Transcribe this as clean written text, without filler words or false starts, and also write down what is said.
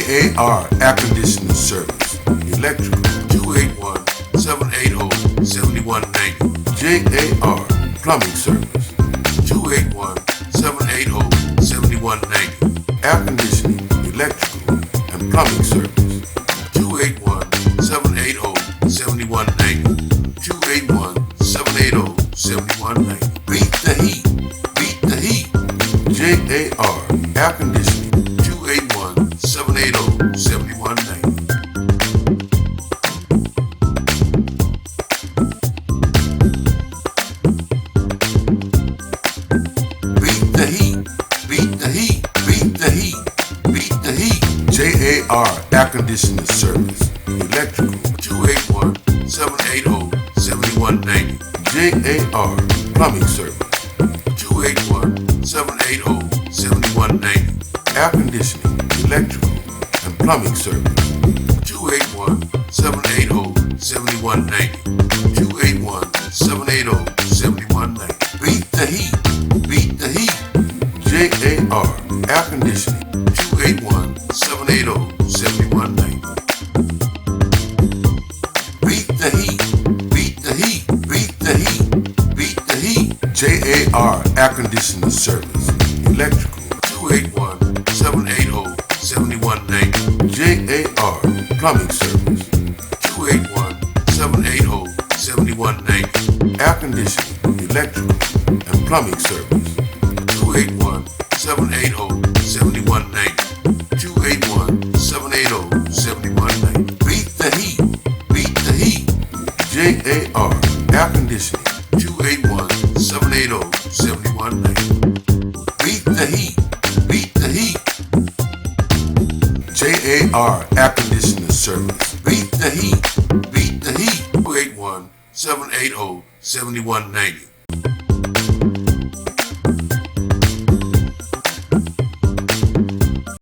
JAR Air Conditioning Service, Electrical, 281-780-7190. JAR Plumbing Service, 281-780-7190. Air Conditioning, Electrical, and Plumbing Service, 281-780-7190. 281-780-7190. Beat the heat. Beat the heat. JAR Air Conditioning, 281-780-7190. Beat the heat. Beat the heat. Beat the heat. Beat the heat. JAR Air Conditioning Service, Electrical, 281-780-7190. JAR Plumbing Service, 281-780-7190. Air Conditioning, Electrical, and Plumbing Service, 281-780-7190. 281-780-7190. Beat the heat. Beat the heat. JAR Air Conditioning, 281-780-7190. Beat the heat. Beat the heat. Beat the heat. Beat the heat. JAR Air Conditioning Service, Electrical, 281-780-7190. JAR Plumbing Service, 281-780-7190. Air Conditioning, Electrical, and Plumbing Service, 281-780-7190. 281-780-7190. Beat the heat. Beat the heat. JAR Air Conditioning, 281-780-7190. Beat the heat. Beat the heat. JAR Air Conditioning Service. Beat the heat. Beat the heat. 281-780-7190.